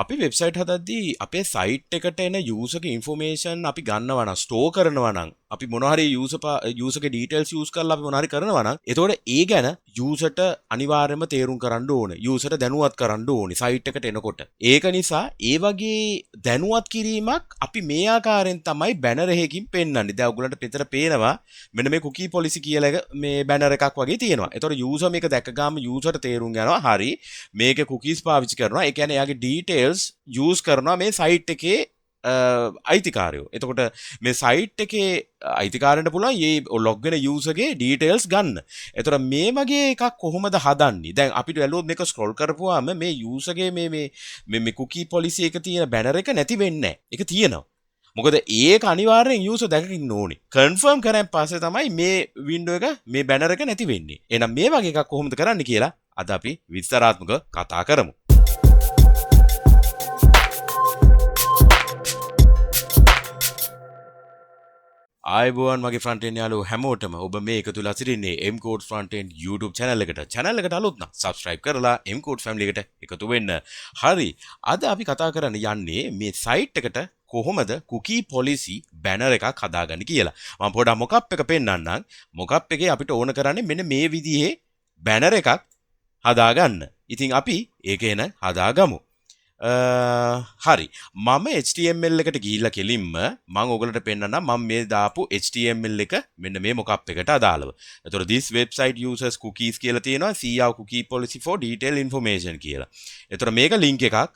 අපි වෙබ්සයිට් හදද්දී අපේ සයිට් එකට එන යූසර්ගේ ඉන්ෆෝමේෂන් අපි ගන්නවා නම් ස්ටෝර් කරනවා නම් අපි මොන හරි යූසර්ගේ ඩීටේල්ස් යූස් කරලා අපි මොන හරි කරනවා නම් එතකොට ඒ ගැන යූසර්ට අනිවාර්යයෙන්ම තේරුම් කරන්න ඕනේ. යූසර්ට දැනුවත් කරන්න ඕනේ සයිට් එකට එනකොට. ඒක නිසා ඒ වගේ දැනුවත් කිරීමක් අපි මේ ආකාරයෙන් තමයි බැනර් එකකින් පෙන්වන්නේ. දැන් ඔයගලන්ට පිටර පේනවා මෙන්න මේ කුකී පොලිසි කියලා මේ බැනර් එකක් වගේ තියෙනවා. එතකොට යූසර් මේක දැක්ක ගාම යූසර්ට තේරුම් යනවා හරි මේක කුකීස් පාවිච්චි කරනවා. ඒ කියන්නේ එයාගේ ඩීටේල්ස් යූස් කරනවා මේ සයිට් එකේ අයිතිකාරයෝ. එතකොට මේ සයිට් එකේ අයිතිකාරයන්ට පුළුවන් මේ ලොග් වෙන යූසර්ගේ ඩීටේල්ස් ගන්න. එතකොට මේ වගේ එකක් කොහොමද හදන්නේ? දැන් අපිට වැළුවොත් මේක ස්ක්‍රෝල් කරපුවාම මේ යූසර්ගේ මේ කුකී පොලිසි එක තියෙන බැනර් එක නැති වෙන්නේ නැහැ. ඒක තියෙනවා. මොකද ඒක අනිවාර්යෙන් යූසර් දැකගන්න ඕනේ. කන්ෆර්ම් කරන් පස්සේ තමයි මේ වින්ඩෝ එක මේ බැනර් එක නැති වෙන්නේ. එහෙනම් මේ වගේ එකක් කොහොමද කරන්න කියලා අද අපි විස්තරාත්මක කතා කරමු. ආයුබෝවන් මගේ ෆ්‍රන්ට්-එන්ඩ් යාළුවෝ හැමෝටම ඔබ මේ එකතු වෙලා සිටින්නේ MCodes Frontend YouTube channel එකට. channel එකට අලුත් නම් subscribe කරලා MCodes family එකට එකතු වෙන්න. හරි. අද අපි කතා කරන්න යන්නේ මේ site එකට කොහොමද cookie policy banner එකක් හදාගන්නේ කියලා. මම පොඩ්ඩක් මොකප් එක පෙන්නන්නම්. මොකප් එකේ අපිට ඕන කරන්නේ මෙන්න මේ විදිහේ banner එකක් හදාගන්න. ඉතින් අපි ඒක එන හදාගමු. හරි මම HTML එකට ගිහිල්ලා කෙලින්ම මම ඔයගලට පෙන්නන්නම් මම මේ දාපු HTML එක මෙන්න මේ මොකප් එකට අදාළව. එතකොට this website uses cookies කියලා තියෙනවා see our cookie policy for detailed information කියලා. එතකොට මේක link එකක්.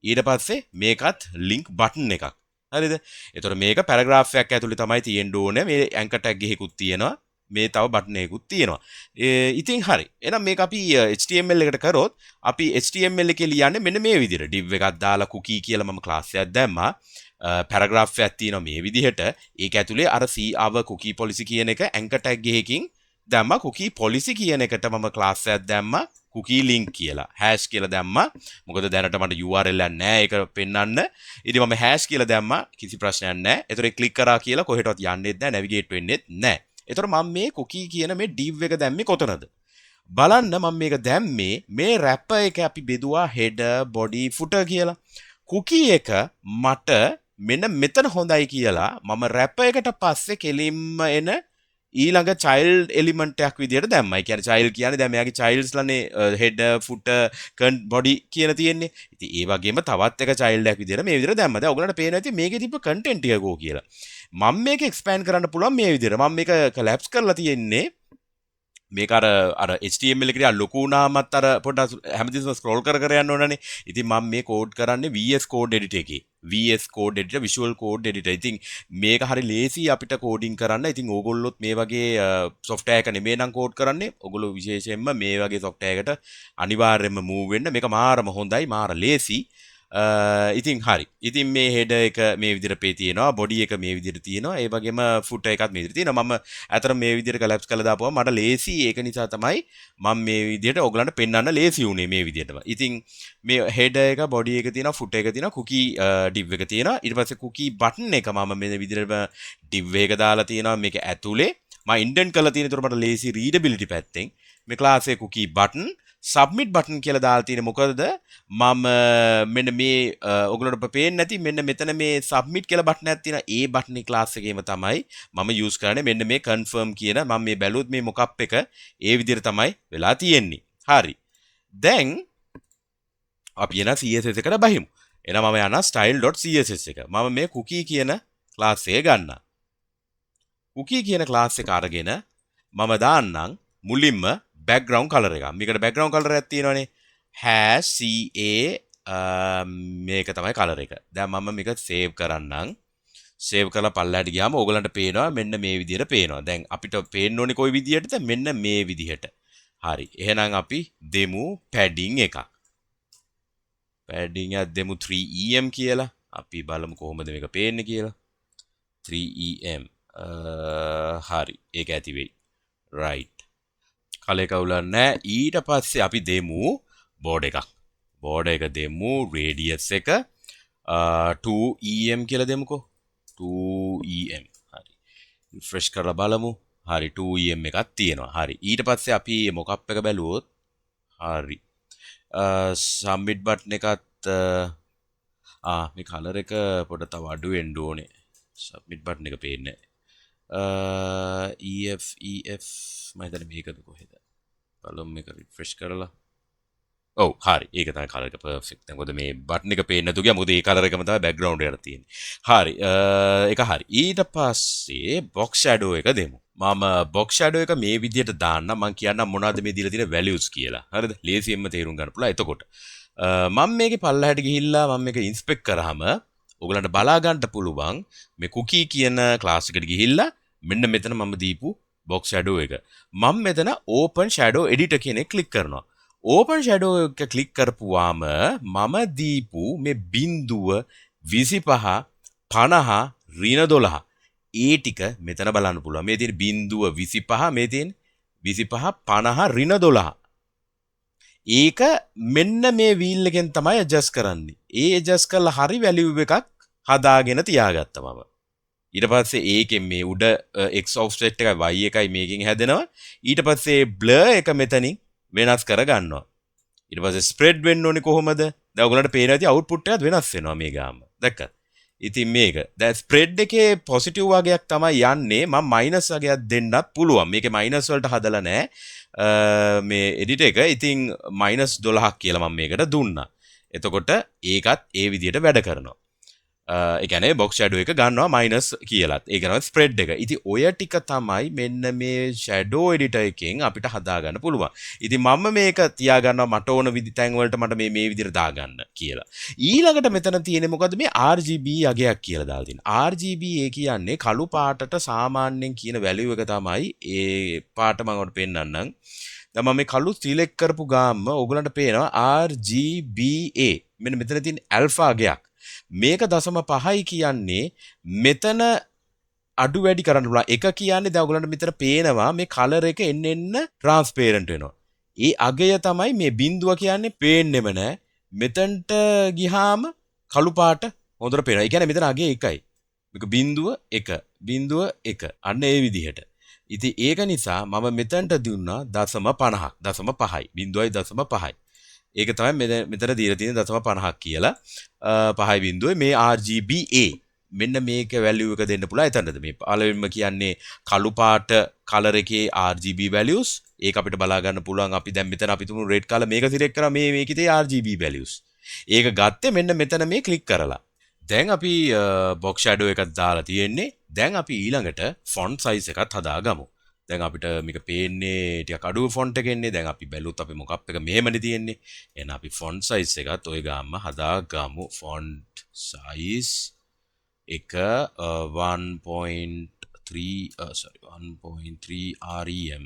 ඊට පස්සේ මේකත් link button එකක්. හරිද? එතකොට මේක paragraph එකක් ඇතුලේ තමයි තියෙන්න ඕනේ. මේ anchor tag එකකුත් තියෙනවා. මේ තව බටන් එකකුත් තියෙනවා. ඉතින් හරි. එහෙනම් මේක අපි HTML එකට කරොත් අපි HTML එකේ ලියන්නේ මෙන්න මේ විදිහට. div එකක් දාලා cookie කියලා මම class එකක් දැම්මා. paragraph එකක් තියෙනවා මේ විදිහට. ඒක ඇතුලේ අර see our cookie policy කියන එක anchor tag එකකින් දැම්මා. cookie policy කියන එකට මම class එකක් දැම්මා. cookie link කියලා. hash කියලා දැම්මා. මොකද දැනට මට URL එකක් නැහැ ඒක පෙන්වන්න. ඉතින් මම hash කියලා දැම්මා. කිසි ප්‍රශ්නයක් නැහැ. ඒතර click කරා කියලා කොහෙටවත් යන්නෙත් නැහැ. navigate වෙන්නෙත් නැහැ. එතකොට මම මේ cookie කියන මේ div එක දැම්මේ කොතනද? බලන්න මම මේක දැම්මේ මේ wrapper එක අපි බෙදුවා header body footer කියලා. cookie එක මට මෙන්න මෙතන හොඳයි කියලා මම wrapper එකට පස්සේ කෙලින්ම එන ඊළඟ child element එකක් විදියට දැම්මා. ඒ කියන්නේ child කියන්නේ දැන් මෙයාගේ childs ලානේ header footer body කියන තියෙන්නේ. ඉතින් ඒ වගේම තවත් එක child එකක් විදියට මේ විදියට දැම්මා. දැන් ඔයගලන්ට පේනවා ඉතින් මේකේ තිබ්බ content ටික කෝ කියලා. මම මේක expand කරන්න පුළුවන් මේ විදියට. මම මේක collapse කරලා තියෙන්නේ මේක අර HTML එකේ ලොකු වුණාමත් අර පොඩ්ඩක් හැමතිස්සම ස්ක්‍රෝල් කර යන්න ඕනනේ. ඉතින් මම මේ කෝඩ් කරන්නේ VS Code editor එකේ. VS Code editor Visual Code editor. ඉතින් මේක හරි ලේසි අපිට කෝඩින් කරන්න. ඉතින් ඕගොල්ලොත් මේ වගේ software එක නෙමෙයි නම් කෝඩ් කරන්නේ. ඕගොල්ලෝ විශේෂයෙන්ම මේ වගේ software එකට අනිවාර්යයෙන්ම move වෙන්න. මේක මාරම හොඳයි, මාර ලේසි. ඉතින් හරි. ඉතින් මේ header එක මේ විදිහට පේ තියෙනවා, body එක මේ විදිහට තියෙනවා, ඒ වගේම footer එකත් මේ විදිහට තියෙනවා. මම අතන මේ විදිහට collapse කරලා දාපුවා මට ලේසි. ඒක නිසා තමයි මම මේ විදිහට ඔයගලන්ට පෙන්වන්න ලේසි වුණේ මේ විදිහටම. ඉතින් මේ header එක, body එක තියෙනවා, footer එක තියෙනවා, cookie div එක තියෙනවා. ඊට පස්සේ cookie button එක මම මේ විදිහට div එක දාලා තියෙනවා මේක ඇතුලේ. මම indent කරලා තියෙන. ඒතර මට ලේසි readability පැත්තෙන් මේ class එකේ cookie button submit button කියලා දාලා තියෙන්නේ මොකද මම මෙන්න මේ ඔයගොල්ලන්ට පේන්නේ නැති මෙන්න මෙතන මේ submit කියලා බටන් එකක් තියෙනවා ඒ බටන් එක ක්ලාස් එකේම තමයි මම use කරන්නේ මෙන්න මේ confirm කියන මම මේ බැලුවොත් මේ මොකක් එක ඒ විදිහට තමයි වෙලා තියෙන්නේ හරි දැන් අපි යන CSS එකට බහිමු එහෙනම් මම යන style.css එක මම මේ cookie කියන ක්ලාස් එක ගන්නවා cookie කියන ක්ලාස් එක අරගෙන මම දාන්නම් මුලින්ම background color එක. මේකට background color එකක් තියෙනවනේ. #ca මේක තමයි color එක. දැන් මම මේක save කරන්නම්. save කරලා පල්ලයට ගියාම ඕගලන්ට පේනවා මෙන්න මේ විදිහට පේනවා. දැන් අපිට පේන්න ඕනේ කොයි විදිහටද? මෙන්න මේ විදිහට. හරි. එහෙනම් අපි දෙමු padding එකක්. padding එක දෙමු 3em කියලා. අපි බලමු කොහොමද මේක පේන්නේ කියලා. 3em හරි. ඒක ඇති වෙයි. right. කලේ කවුලක් නැහැ ඊට පස්සේ අපි දෙමු බෝඩ් එකක් බෝඩ් එක දෙමු රේඩියස් එක 2em කියලා දෙමුකෝ 2em හරි රිෆ්‍රෙෂ් කරලා බලමු හරි 2em එකක් තියෙනවා හරි ඊට පස්සේ අපි මොකක් එක බැලුවොත් හරි සම්මිට් බටන් එකත් මේ කලර් එක පොඩ්ඩක් තව අඩු වෙන්න ඕනේ. සබ්මිට් බටන් එක පේන්නේ නැහැ. EF මම හිතන්නේ මේකද කොහෙද? බලමු මේක රිෆ්‍රෙෂ් කරලා. ඔව් හරි. ඒක තමයි කලර් එක පර්ෆෙක්ට්. දැන් මොකද මේ බටන් එක පේන්නේ නැතු ගියා. මොකද ඒ කලර් එකම තමයි බෑග්ග්‍රවුන්ඩ් එකට තියෙන්නේ. හරි. ඒක හරි. ඊට පස්සේ box shadow එක දෙමු. මම box shadow එක මේ විදිහට දාන්න මම කියන්නම් මොනවද මේ දීලා තියෙන values කියලා. හරිද? ලේසියෙන්ම තේරුම් ගන්න පුළුවන්. එතකොට මම මේකේ පල්ලහැට ගිහිල්ලා මම මේක ඉන්ස්පෙක්ට් කරාම ඔයගලන්ට බලා ගන්න පුළුවන් මේ cookie කියන ක්ලාස් එකට ගිහිල්ලා මෙන්න මෙතන මම දීපු box shadow එක. මම මෙතන open shadow editor කියන එක ක්ලික් කරනවා. open shadow එක ක්ලික් කරපුවාම මම දීපු මේ බිඳුව 25 50 ඍණ 12 ඒ ටික මෙතන බලන්න පුළුවන්. මේ තියෙන බිඳුව 25 මේ තියෙන 25 50 ඍණ 12 ඒක මෙන්න මේ වීල් එකෙන් තමයි ඇඩ්ජස්ට් කරන්නේ. ඒ ඇඩ්ජස්ට් කරලා හරි වැලියු එකක් හදාගෙන තියාගත්තා මම. ඊට පස්සේ ඒකෙන් මේ උඩ x offset එකයි y එකයි මේකෙන් හැදෙනවා. ඊට පස්සේ blur එක මෙතනින් වෙනස් කර ගන්නවා. ඊට පස්සේ spread වෙන්න ඕනේ කොහොමද? දැන් ඔයගලන්ට පේනවා ඇති output එකත් වෙනස් වෙනවා මේ ගාම. දැක්කද? ඉතින් මේක දැන් spread එකේ positive වගයක් තමයි යන්නේ. මම minus වගයක් දෙන්නත් පුළුවන්. මේකේ minus වලට හදලා නැහැ. මේ edit එක. ඉතින් -12ක් කියලා මම මේකට දුන්නා. එතකොට ඒකත් ඒ විදිහට වැඩ කරනවා. ඒ කියන්නේ box shadow එක ගන්නවා minus කියලාත්. ඒක තමයි spread එක. ඉතින් ඔය ටික තමයි මෙන්න මේ shadow editor එකෙන් අපිට හදා ගන්න පුළුවන්. ඉතින් මම මේක තියා ගන්නවා මට ඕන තැන් වලට මට මේ විදිහට දාගන්න කියලා. ඊළඟට මෙතන තියෙන්නේ මොකද්ද මේ RGB යගයක් කියලා දාලා තියෙනවා. RGB ඒ කියන්නේ කළු පාටට සාමාන්‍යයෙන් කියන value එක තමයි ඒ පාට මම ඔයාලට පෙන්නන්නම්. දැන් මම මේ කළු select කරපු ගාම ඕගලන්ට පේනවා RGBA. මෙන්න මෙතන තියෙන alpha යගයක්. මේක 0.5යි කියන්නේ මෙතන අඩු වැඩි කරන්න පුළුවන්. එක කියන්නේ දැන් ඔයගලන්ට මෙතන පේනවා මේ කලර් එක එන්න ට්‍රාන්ස්පේරන්ට් වෙනවා. ඒ අගය තමයි මේ බිඳුව කියන්නේ පේන්නෙම නෑ. මෙතනට ගියාම කළු පාට හොඳට පේනවා. ඒ කියන්නේ මෙතන අගය එකයි. මේක බිඳුව 1 බිඳුව 1. අන්න ඒ විදිහට. ඉතින් ඒක නිසා මම මෙතනට දුන්නා 0.50ක් 0.5යි. බිඳුවයි 0.5යි. ඒක තමයි මෙතන දීලා තියෙන 0.50ක් කියලා. 5 බිඳුවේ මේ RGBA මෙන්න මේක වැලියු එක දෙන්න පුළුවන්. එතනද මේ පළවෙනිම කියන්නේ කළු පාට කලර් එකේ RGB values. ඒක අපිට බලා ගන්න පුළුවන්. අපි දැන් මෙතන අපි තුමු red color මේක select කරා මේකේ තියෙන RGB values. ඒක ගත්තේ මෙන්න මෙතන මේ ක්ලික් කරලා. දැන් අපි box shadow එකක් දාලා තියෙන්නේ. දැන් අපි ඊළඟට font size එකත් හදාගමු. දැන් අපිට මේක පේන්නේ ටිකක් අඩු ෆොන්ට් එකෙන්නේ. දැන් අපි බැලුවොත් අපි මොකක් එක මෙහෙමනේ තියෙන්නේ. එහෙනම් අපි font size එකත් ඔය ගාම හදාගමු. font size එක 1.3 rem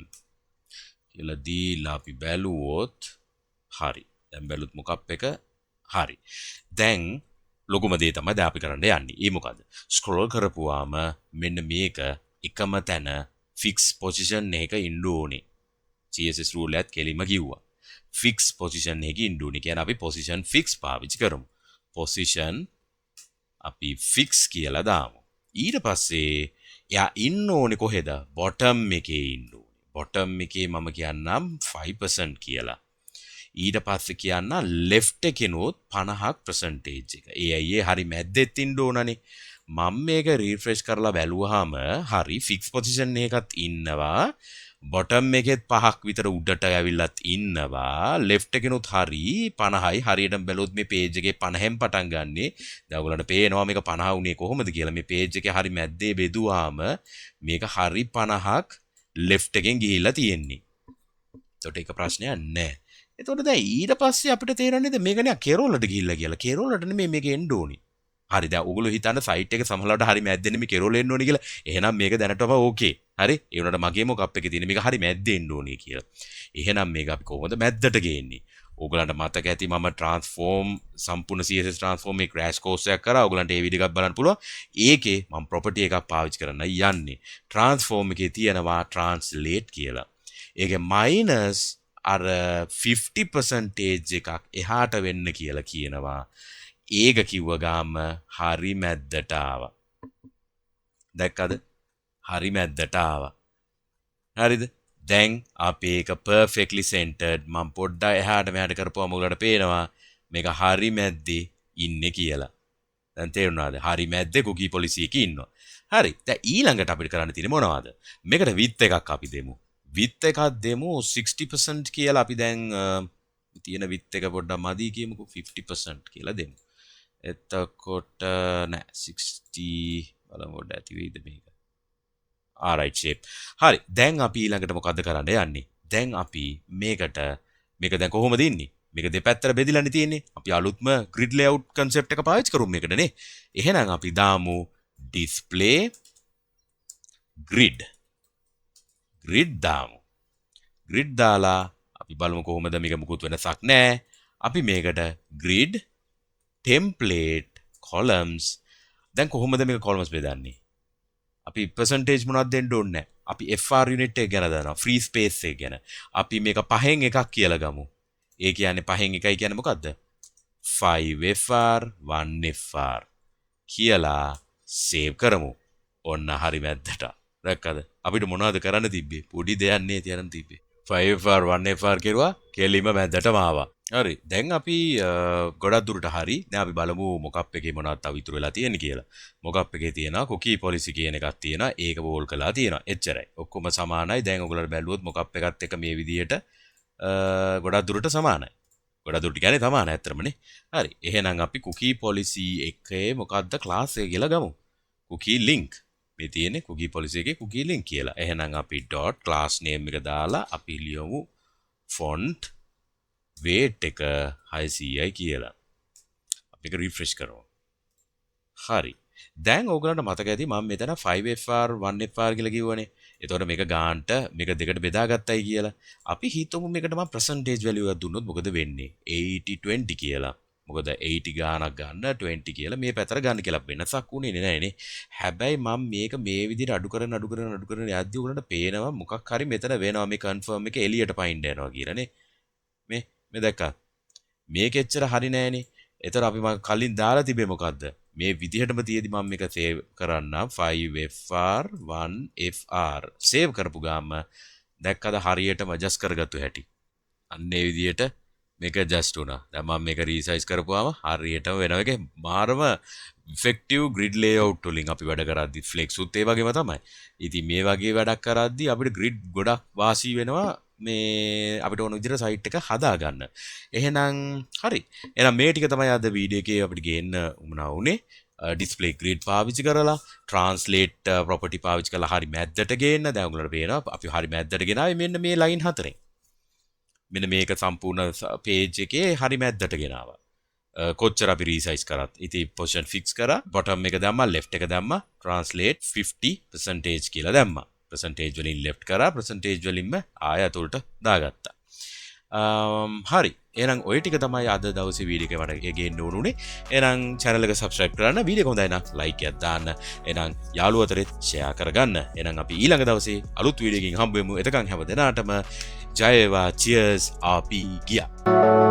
කියලා දීලා අපි බැලුවොත් හරි. දැන් බැලුවොත් මොකක් එක හරි. දැන් ලොකුම දේ තමයි දැන් අපි කරන්න යන්නේ. ඒ මොකද? ස්ක්‍රෝල් කරපුවාම මෙන්න මේක එකම තැන fix position එක ඉන්න ඕනේ. CSS rule එකත් කෙලිම කිව්වා. fix position එක ඉන්න ඕනේ. කියන්නේ අපි position fix පාවිච්චි කරමු. position අපි fix කියලා දාමු. ඊට පස්සේ එයා ඉන්න ඕනේ කොහෙද? bottom එකේ ඉන්න ඕනේ. bottom එකේ මම කියන්නම් 5% කියලා. ඊට පස්සේ කියන්න left එකේනොත් 50ක් percentage එක. ඒ අයියේ හරි මැද්දෙත් ඉන්න ඕනනේ. මම මේක රිෆ්‍රෙෂ් කරලා බැලුවාම හරි ෆික්ස් පොසිෂන් එකත් ඉන්නවා. බොටම් එකෙත් 5ක් විතර උඩට ඇවිල්ලත් ඉන්නවා. ලෙෆ්ට් එකෙනුත් හරි 50යි. හරියටම බැලුවොත් මේ පේජ් එකේ 50න් පටන් ගන්නෙ. දැන් ඔයගොල්ලන්ට පේනවා මේක 50 උනේ කොහොමද කියලා. මේ පේජ් එකේ හරි මැද්දේ බෙදුවාම මේක හරි 50ක් ලෙෆ්ට් එකෙන් ගිහිල්ලා තියෙන්නේ. ඒකට ඒක ප්‍රශ්නයක් නැහැ. එතකොට දැන් ඊට පස්සේ අපිට තේරෙන්නේ මේක නෑ කෙරෝලට ගිහිල්ලා කියලා. කෙරෝලට නෙමෙයි මේක එන්න ඕනේ. හරි දැන් ඔයගොල්ලෝ හිතන්න සයිට් එක සමහරවිට හරි මැද්දේ නෙමෙයි කෙරෝල එන්න ඕනේ කියලා. එහෙනම් මේක දැනටම ඕකේ. හරි. ඒ වුණාට මගේ මොකක් එකේ තියෙන මේක හරි මැද්දේ එන්න ඕනේ කියලා. එහෙනම් මේක අපි කොහොමද මැද්දට ගේන්නේ? ඕගලන්ට මතක ඇති මම transform සම්පූර්ණ CSS transform මේ crash course එකක් කරා. ඕගලන්ට ඒ වීඩියෝ එකක් බලන්න පුළුවන්. ඒකේ මම property එකක් පාවිච්චි කරන්න යන්නේ. transform එකේ තියෙනවා translate කියලා. ඒකේ minus අර 50% එකක් එහාට වෙන්න කියලා කියනවා. ඒක කිව්ව ගාම හරි මැද්දට ආවා. දැක්කද? හරි මැද්දට ආවා. හරිද? දැන් අපි ඒක perfectly centered මම පොඩ්ඩක් එහාට මෙහාට කරපුවම ඔයාලට පේනවා මේක හරි මැද්දේ ඉන්නේ කියලා. දැන් තේරුණාද? හරි මැද්දේ කුකී පොලිසි එකේ ඉන්නවා. හරි. දැන් ඊළඟට අපිට කරන්න තියෙන්නේ මොනවද? මේකට width එකක් අපි දෙමු. width එකක් දෙමු 60% කියලා අපි දැන් තියෙන width එක පොඩ්ඩක් මදි කියමුකෝ 50% කියලා දෙමු. එතකොට නෑ 60 බලමු පොඩ්ඩක් ඇති වෙයිද මේක. alright shape. හරි. දැන් අපි ඊළඟට මොකද්ද කරන්න යන්නේ? දැන් අපි මේක දැන් කොහොමද ඉන්නේ? මේක දෙපැත්තට බෙදිලානේ තියෙන්නේ. අපි අලුත්ම grid layout concept එක පාවිච්චි කරමු මේකටනේ. එහෙනම් අපි දාමු display grid. grid දාමු. grid දාලා අපි බලමු කොහොමද මේක මුකුත් වෙනසක් නැහැ. අපි මේකට grid template columns දැන් කොහොමද මේක columns බෙදන්නේ? අපි percentage මොනවද දෙන්න ඕනේ නැහැ. අපි FR unit එක ගැන දන්නවා. free space එක ගැන. අපි මේක 5න් එකක් කියලා ගමු. ඒ කියන්නේ 5න් එකයි කියන්නේ මොකද්ද? 5FR 1FR කියලා save කරමු. ඔන්න හරි මැද්දට. දැක්කද? අපිට මොනවද කරන්න තිබ්බේ? පොඩි දෙයක් නේ තියන්න තිබ්බේ. 5FR 1FR කෙරුවා කෙලිම මැද්දටම ආවා. හරි. දැන් අපි ගොඩක් දුරට හරි. දැන් අපි බලමු මොකප් එකේ මොනවද තව ඉතුරු වෙලා තියෙන්නේ කියලා. මොකප් එකේ තියෙනවා cookie policy කියන එකක් තියෙනවා. ඒක බෝල් කරලා තියෙනවා. එච්චරයි. ඔක්කොම සමානයි. දැන් ඔයගොල්ලෝ බැලුවොත් මොකප් එකත් එක මේ විදියට ගොඩක් දුරට සමානයි. ගොඩක් දුරට කියන්නේ සමානයි ඇත්තටමනේ. හරි. එහෙනම් අපි cookie policy එකේ මොකද්ද class එක කියලා ගමු. cookie link. මේ තියෙන්නේ cookie policy එකේ cookie link කියලා. එහෙනම් අපි dot class name එක දාලා අපි ලියමු font weight එක 600යි කියලා. අපි ඒක refresh කරමු. හරි. දැන් ඕගලන්ට මතක ඇති මම මෙතන 5FR 1FR කියලා කිව්වනේ. එතකොට මේක ගාන්ට මේක දෙකට බෙදාගත්තයි කියලා. අපි හිතමු මේකට මම percentage value එකක් දුන්නොත් මොකද වෙන්නේ? 80 20 කියලා. මොකද 80 ගානක් ගන්න 20 කියලා මේ පැත්තට ගන්න කියලා වෙනසක් උනේ නෑනේ. හැබැයි මම මේක මේ විදිහට අඩු කරන යද්දි උගලන්ට පේනවා මොකක් හරි මෙතන වෙනවා මේ confirm එක එළියට පයින් යනවා කියලානේ. මේ දැක්කා. මේක එච්චර හරි නෑනේ. ඒතර අපි මම කලින් දාලා තිබේ මොකද්ද? මේ විදිහටම තියෙදි මම මේක save කරන්නම් 5FR 1FR save කරපු ගාම දැක්කද හරියටම adjust කරගත්තු හැටි. අන්න ඒ විදිහට මේක adjust වුණා. දැන් මම මේක resize කරපුවාම හරියටම වෙනවා. ඒක මාරම effective grid layout වලින් අපි වැඩ කරද්දි flex උත් ඒ වගේම තමයි. ඉතින් මේ වගේ වැඩක් කරද්දි අපිට grid ගොඩක් වාසි වෙනවා. මේ අපිට ඕන විදිහට සයිට් එක හදාගන්න. එහෙනම් හරි. එහෙනම් මේ ටික තමයි අද වීඩියෝ එකේ අපිට ගේන්න උමනා වුනේ. display grid පාවිච්චි කරලා translate property පාවිච්චි කරලා හරි මැද්දට ගේන්න. දැන් ඔයගොල්ලන්ට පේනවා අපි හරි මැද්දට ගෙනාවේ මෙන්න මේ line හතරෙන්. මෙන්න මේක සම්පූර්ණ page එකේ හරි මැද්දට ගෙනාවා. කොච්චර අපි resize කරත්. ඉතින් position fix කරා. bottom එක දැම්මා, left එක දැම්මා. translate 50% කියලා දැම්මා. percentage වලින් left කරා, percentage වලින්ම ආය අතුලට දාගත්තා. හරි. එහෙනම් ওই ටික තමයි අද දවසේ වීඩියෝ එකේ මට ගේන්න ඕනුනේ. එහෙනම් channel එක subscribe කරන්න, වීඩියෝ එක හොඳයි නම් like එකක් දාන්න. එහෙනම් යාළුවෝ අතරේ share කරගන්න. එහෙනම් අපි ඊළඟ දවසේ අලුත් වීඩියෝ එකකින් හම්බ වෙමු. එතකන් හැම දිනාටම ජය වේවා. cheers. අපි ගියා.